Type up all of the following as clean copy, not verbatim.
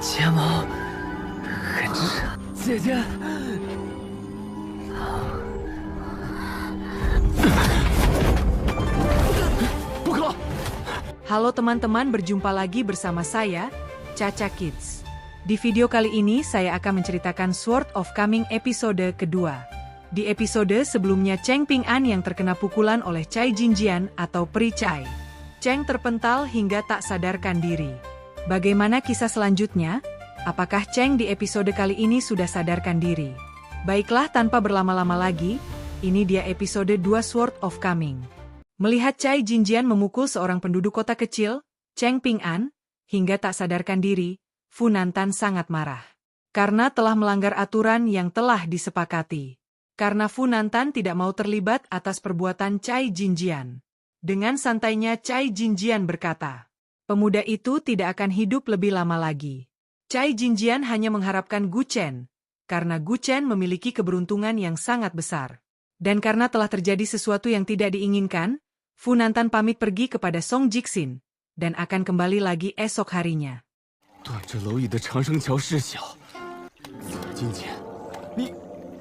睫毛很长，姐姐。不可！ Halo teman-teman, berjumpa lagi bersama saya, Caca Kids. Di video kali ini saya akan menceritakan Sword of Coming episode kedua. Di episode sebelumnya Cheng Ping-an yang terkena pukulan oleh Cai Jinjian atau Peri Cai. Cheng terpental hingga tak sadarkan diri. Bagaimana kisah selanjutnya? Apakah Cheng di episode kali ini sudah sadarkan diri? Baiklah, tanpa berlama-lama lagi, ini dia episode 2 Sword of Coming. Melihat Cai Jinjian memukul seorang penduduk kota kecil, Cheng Ping-an, hingga tak sadarkan diri, Fu Nantan sangat marah. Karena telah melanggar aturan yang telah disepakati. Karena Fu Nantan tidak mau terlibat atas perbuatan Cai Jinjian. Dengan santainya Cai Jinjian berkata, pemuda itu tidak akan hidup lebih lama lagi. Cai Jinjian hanya mengharapkan Gu Chen, karena Gu Chen memiliki keberuntungan yang sangat besar. Dan karena telah terjadi sesuatu yang tidak diinginkan, Fu Nantan pamit pergi kepada Song Jixin, dan akan kembali lagi esok harinya. 断这蝼蚁的长生桥事小，金姐，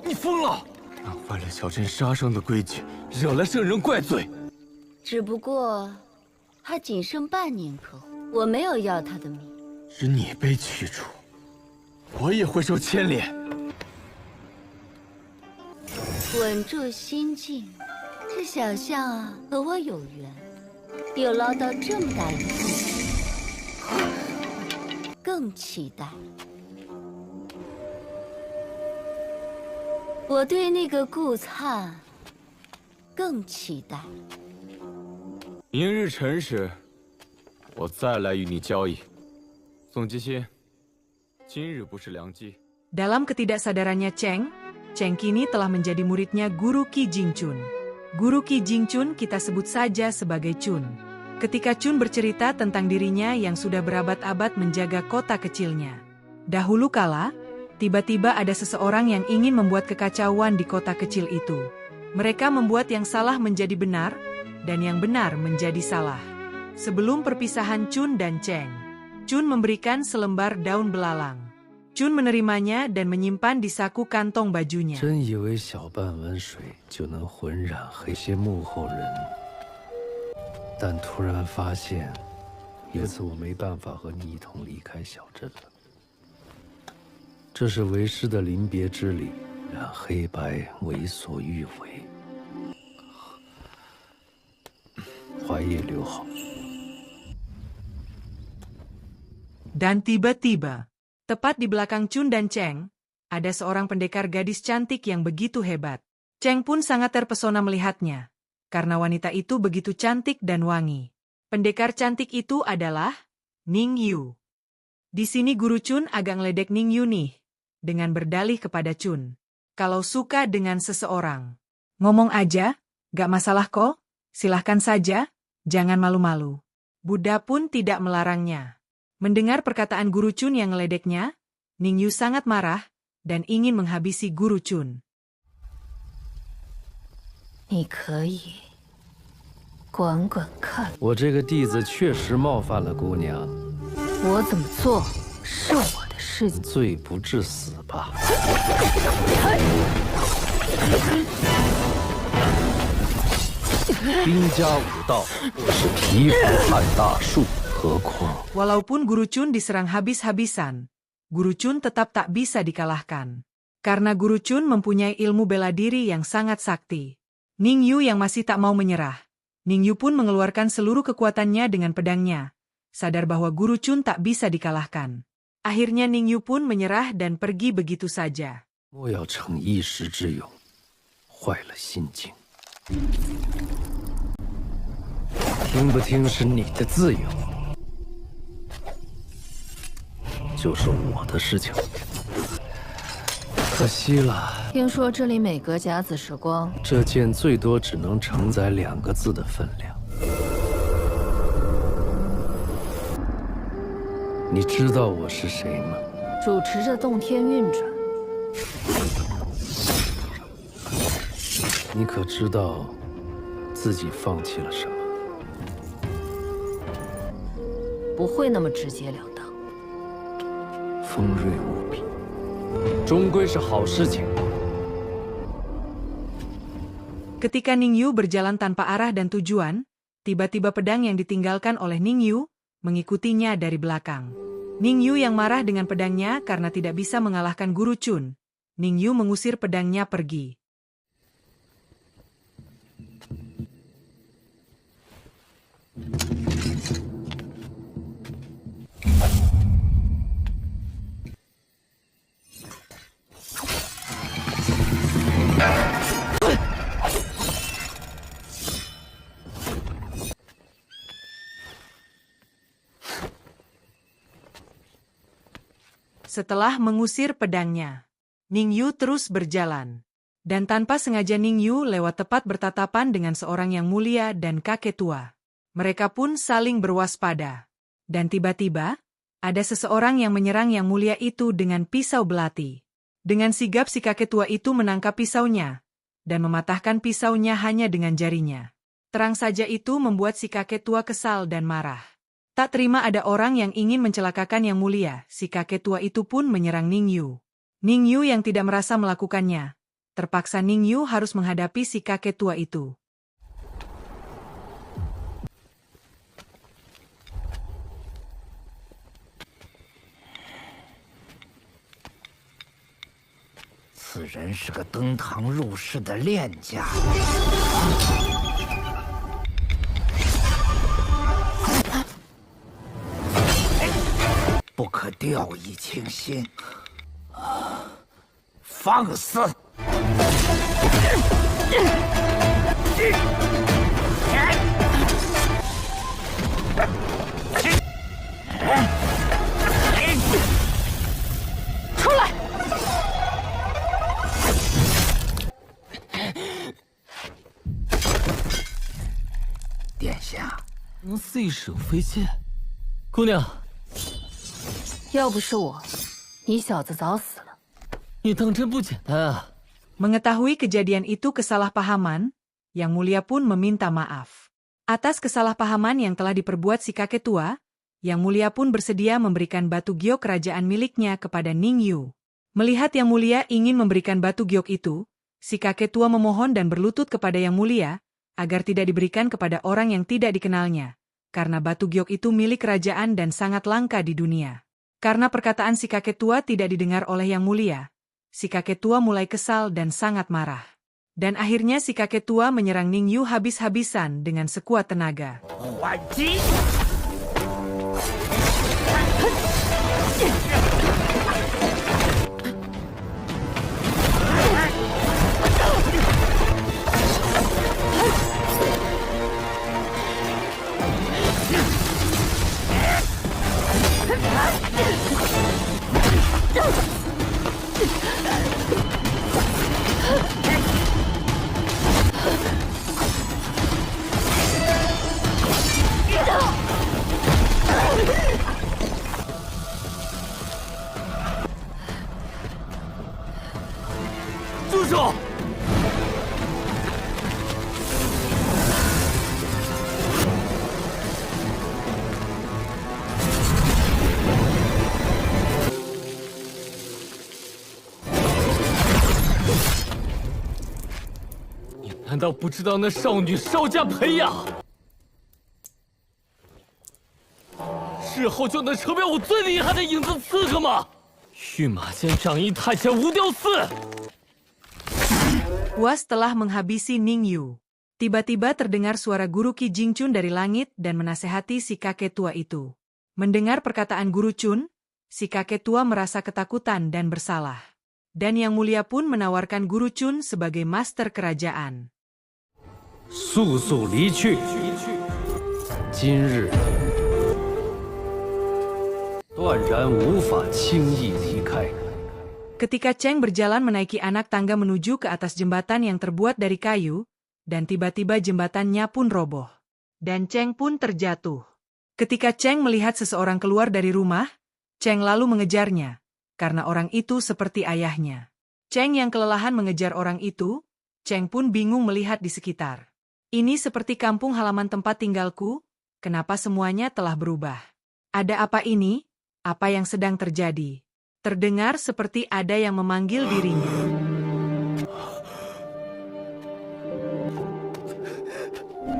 你疯了！让坏了小镇杀生的规矩，惹来圣人怪罪。只不过，还仅剩半年客户，我没有要他的命。是你被驱逐，我也会受牵连。稳住心境，这小象啊和我有缘，有捞到这么大一个，更期待。我对那个顾灿更期待。明日辰时，我再来与你交易。宋吉星，今日不是良机。 Dalam ketidaksadarannya Cheng kini telah menjadi muridnya Guru Qi Jingchun. Guru Qi Jingchun kita sebut saja sebagai Chun. Ketika Chun bercerita tentang dirinya yang sudah berabad-abad menjaga kota kecilnya. Dahulu kala, tiba-tiba ada seseorang yang ingin membuat kekacauan di kota kecil itu. Mereka membuat yang salah menjadi benar, dan yang benar menjadi salah. Sebelum perpisahan Chun dan Cheng, Chun memberikan selembar daun belalang. Chun menerimanya dan menyimpan di saku kantong bajunya. 真以为小半碗水就能浑染黑些幕后人，但突然发现，因此我没办法和你一同离开小镇了。这是为师的临别之礼，让黑白为所欲为。怀也留好。 Dan tiba-tiba, tepat di belakang Chun dan Cheng, ada seorang pendekar gadis cantik yang begitu hebat. Cheng pun sangat terpesona melihatnya, karena wanita itu begitu cantik dan wangi. Pendekar cantik itu adalah Ning Yu. Di sini Guru Chun agak ngeledek Ning Yu nih, dengan berdalih kepada Chun. Kalau suka dengan seseorang, ngomong aja, gak masalah kok, silahkan saja, jangan malu-malu. Buddha pun tidak melarangnya. Mendengar perkataan Guru Chun yang ngeledeknya, Ning Yu sangat marah dan ingin menghabisi Guru Chun. 你可以管管看，我这个弟子确实冒犯了姑娘，我怎么做是我的事情。罪不至死吧？兵家武道，我是匹夫撼大树。 Walaupun Guru Chun diserang habis-habisan, Guru Chun tetap tak bisa dikalahkan. Karena Guru Chun mempunyai ilmu bela diri yang sangat sakti. Ning Yu yang masih tak mau menyerah. Ning Yu pun mengeluarkan seluruh kekuatannya dengan pedangnya. Sadar bahwa Guru Chun tak bisa dikalahkan. Akhirnya Ning Yu pun menyerah dan pergi begitu saja. 莫要逞一时之勇，坏了心境。听不听是你的自由。 就是我的事情，可惜了。听说这里每隔甲子时光，这剑最多只能承载2个字的分量。你知道我是谁吗？主持着洞天运转。你可知道自己放弃了什么？不会那么直截了当。锋锐无比，终归是好事情。 Ketika Ningyu berjalan tanpa arah dan tujuan, tiba-tiba pedang yang ditinggalkan oleh Ningyu mengikutinya dari belakang. Ningyu yang marah dengan pedangnya karena tidak bisa mengalahkan Guru Chun. Ningyu mengusir pedangnya pergi. Setelah mengusir pedangnya, Ningyu terus berjalan. Dan tanpa sengaja Ningyu lewat tepat bertatapan dengan seorang yang mulia dan kakek tua. Mereka pun saling berwaspada. Dan tiba-tiba, ada seseorang yang menyerang yang mulia itu dengan pisau belati. Dengan sigap si kakek tua itu menangkap pisaunya, dan mematahkan pisaunya hanya dengan jarinya. Terang saja itu membuat si kakek tua kesal dan marah. Tak terima ada orang yang ingin mencelakakan yang mulia, si kakek tua itu pun menyerang Ningyu. Ningyu yang tidak merasa melakukannya. Terpaksa Ningyu harus menghadapi si kakek tua itu.此人是个登堂入室的练家。 不可掉以轻心，放肆！出来！殿下，能似手飞剑，姑娘。 要不是我，你小子早死了。你当真不简单啊！ Mengetahui kejadian itu kesalahpahaman, Yang Mulia pun meminta maaf. Atas kesalahpahaman yang telah diperbuat si kakek tua, Yang Mulia pun bersedia memberikan batu giok kerajaan miliknya kepada Ningyu. Melihat Yang Mulia ingin memberikan batu giok itu, si kakek tua memohon dan berlutut kepada Yang Mulia, agar tidak diberikan kepada orang yang tidak dikenalnya, karena batu giok itu milik kerajaan dan sangat langka di dunia. Karena perkataan si kakek tua tidak didengar oleh Yang Mulia, si kakek tua mulai kesal dan sangat marah. Dan akhirnya si kakek tua menyerang Ningyu habis-habisan dengan sekuat tenaga. 还击！ 住手！ 难道不知道那少女稍加培养，日后就能成为我最厉害的影子刺客吗？御马监掌印太监无雕寺。 Puas telah menghabisi Ningyu. Tiba-tiba terdengar suara Guru Qi Jingchun dari langit dan menasehati si kakek tua itu. Mendengar perkataan Guru Chun, si kakek tua merasa ketakutan dan bersalah. Dan Yang Mulia pun menawarkan Guru Chun sebagai master kerajaan. 速速离去！今日断然无法轻易离开。 Ketika Cheng berjalan menaiki anak tangga menuju ke atas jembatan yang terbuat dari kayu, dan tiba-tiba jembatannya pun roboh. Dan Cheng pun terjatuh. Ketika Cheng melihat seseorang keluar dari rumah, Cheng lalu mengejarnya, karena orang itu seperti ayahnya. Cheng yang kelelahan mengejar orang itu, Cheng pun bingung melihat di sekitar. Ini seperti kampung halaman tempat tinggalku, kenapa semuanya telah berubah? Ada apa ini? Apa yang sedang terjadi? Terdengar seperti ada yang memanggil dirinya.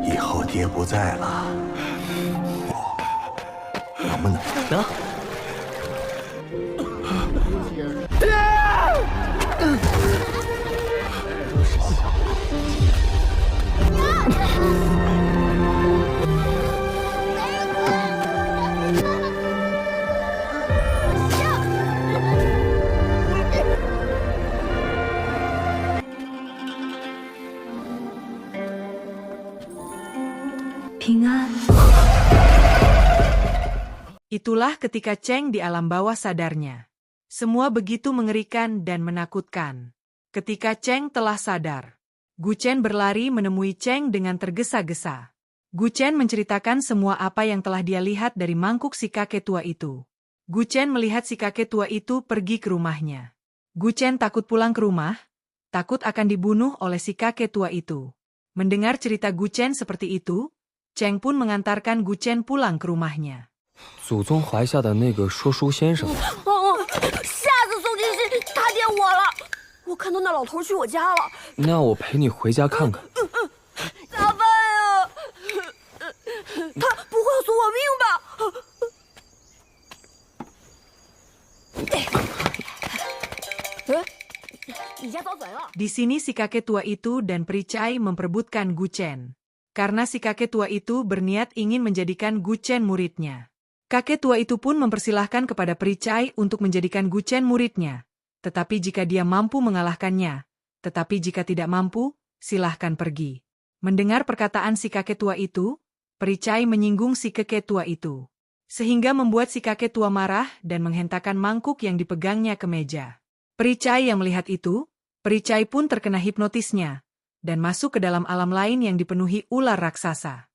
以后爹不在了，我能不能？能。平安。 Itulah ketika Cheng di alam bawah sadarnya. Semua begitu mengerikan dan menakutkan. Ketika Cheng telah sadar, Gu Chen berlari menemui Cheng dengan tergesa-gesa. Gu Chen menceritakan semua apa yang telah dia lihat dari mangkuk si kakek tua itu. Gu Chen melihat si kakek tua itu pergi ke rumahnya. Gu Chen takut pulang ke rumah, takut akan dibunuh oleh si kakek tua itu. Mendengar cerita Gu Chen seperti itu, Cheng pun mengantarkan Gu Chen pulang ke rumahnya. 祖宗怀下的那个说书先生，吓死宋金熙，他爹我了！我看到那老头去我家了，那我陪你回家看看。咋办呀？他不会要索我命吧？ 你家遭贼了！ Di sini si kakek tua itu dan Pericai memperebutkan Gu Chen. Karena si kakek tua itu berniat ingin menjadikan Gu Chen muridnya. Kakek tua itu pun mempersilahkan kepada Pericai untuk menjadikan Gu Chen muridnya. Tetapi jika dia mampu mengalahkannya, tetapi jika tidak mampu, silahkan pergi. Mendengar perkataan si kakek tua itu, Pericai menyinggung si kakek tua itu. Sehingga membuat si kakek tua marah dan menghentakkan mangkuk yang dipegangnya ke meja. Pericai yang melihat itu, Pericai pun terkena hipnotisnya, dan masuk ke dalam alam lain yang dipenuhi ular raksasa.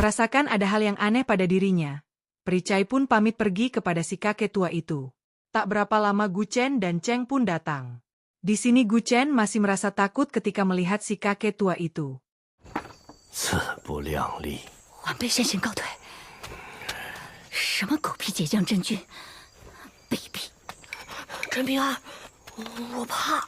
Merasakan ada hal yang aneh pada dirinya, Pericai pun pamit pergi kepada si kakek tua itu. Tak berapa lama Gu Chen dan Cheng pun datang. Di sini Gu Chen masih merasa takut ketika melihat si kakek tua itu. 自不量力， 晚辈先行告退。什么狗屁解将真君，卑鄙！ 陈平安，我怕。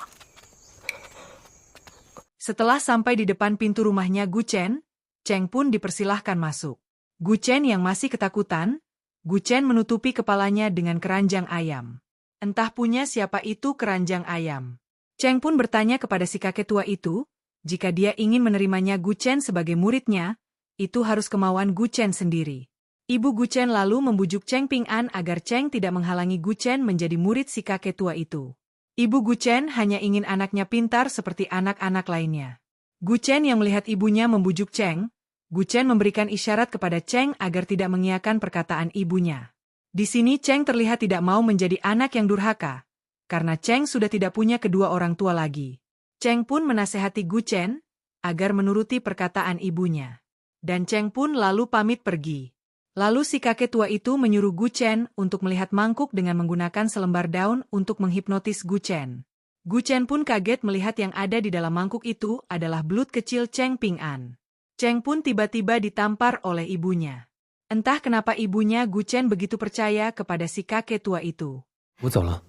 Setelah sampai di depan pintu rumahnya Gu Chen, Cheng pun dipersilahkan masuk. Gu Chen yang masih ketakutan, Gu Chen menutupi kepalanya dengan keranjang ayam. Entah punya siapa itu keranjang ayam. Cheng pun bertanya kepada si kakek tua itu, jika dia ingin menerimanya Gu Chen sebagai muridnya, itu harus kemauan Gu Chen sendiri. Ibu Gu Chen lalu membujuk Cheng Ping An agar Cheng tidak menghalangi Gu Chen menjadi murid si kakek tua itu. Ibu Gu Chen hanya ingin anaknya pintar seperti anak-anak lainnya. Gu Chen yang melihat ibunya membujuk Cheng, Gu Chen memberikan isyarat kepada Cheng agar tidak mengiyakan perkataan ibunya. Di sini Cheng terlihat tidak mau menjadi anak yang durhaka, karena Cheng sudah tidak punya kedua orang tua lagi. Cheng pun menasehati Gu Chen agar menuruti perkataan ibunya. Dan Cheng pun lalu pamit pergi. Lalu si kakek tua itu menyuruh Gu Chen untuk melihat mangkuk dengan menggunakan selembar daun untuk menghipnotis Gu Chen. Gu Chen pun kaget melihat yang ada di dalam mangkuk itu adalah belut kecil Cheng Ping An. Cheng pun tiba-tiba ditampar oleh ibunya. Entah kenapa ibunya Gu Chen begitu percaya kepada si kakek tua itu. 我走了。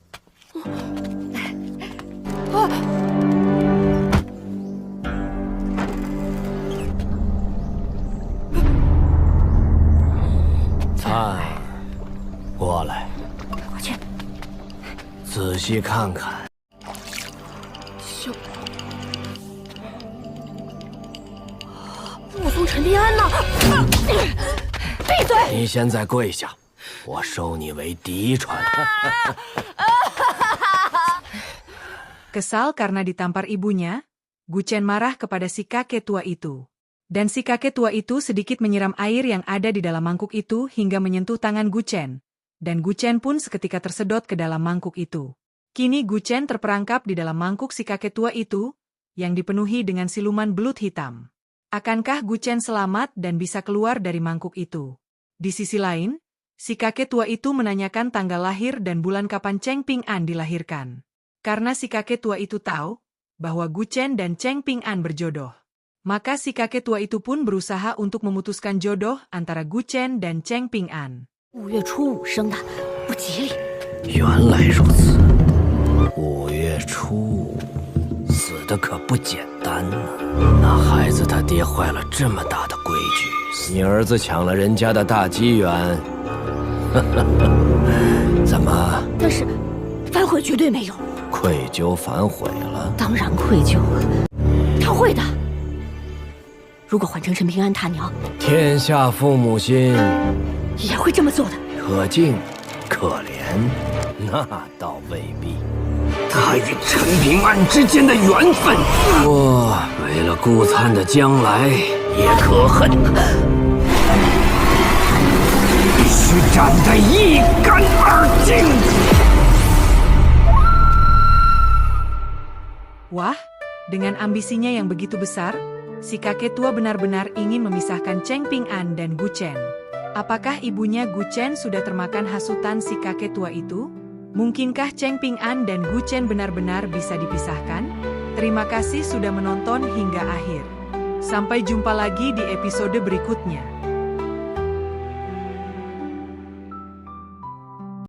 菜，过来，我去。仔细看看。武松陈平安呢？闭嘴！ 你现在跪下，我收你为嫡传。 Kesal karena ditampar ibunya, Gu Chen marah kepada si kakek tua itu. Dan si kakek tua itu sedikit menyiram air yang ada di dalam mangkuk itu hingga menyentuh tangan Gu Chen. dan Gu Chen pun seketika tersedot ke dalam mangkuk itu. Kini Gu Chen terperangkap di dalam mangkuk si kakek tua itu, yang dipenuhi dengan siluman belut hitam. Akankah Gu Chen selamat dan bisa keluar dari mangkuk itu? Di sisi lain, si kakek tua itu menanyakan tanggal lahir dan bulan kapan Cheng Ping An dilahirkan. Karena si kakek tua itu tahu bahwa Gu Chen dan Cheng Ping An berjodoh. Maka si kakek tua itu pun berusaha untuk memutuskan jodoh antara Gu Chen dan Cheng Ping An. 5月初5生的，不吉利。原来如此，5月初5，死的可不简单呢。那孩子他爹坏了这么大的规矩，你儿子抢了人家的大机缘，怎么？但是反悔绝对没有。愧疚反悔了？当然愧疚了，他会的。如果换成陈平安他娘，天下父母心，也会这么做的。可敬可怜，那倒未必。他与陈平安之间的缘分，我为了顾灿的将来也可恨，必须斩得一干二净。 Wah, dengan ambisinya yang begitu besar, si kakek tua benar-benar ingin memisahkan Cheng Ping An dan Gu Chen. Apakah ibunya Gu Chen sudah termakan hasutan si kakek tua itu? Mungkinkah Cheng Ping An dan Gu Chen benar-benar bisa dipisahkan? Terima kasih sudah menonton hingga akhir. Sampai jumpa lagi di episode berikutnya.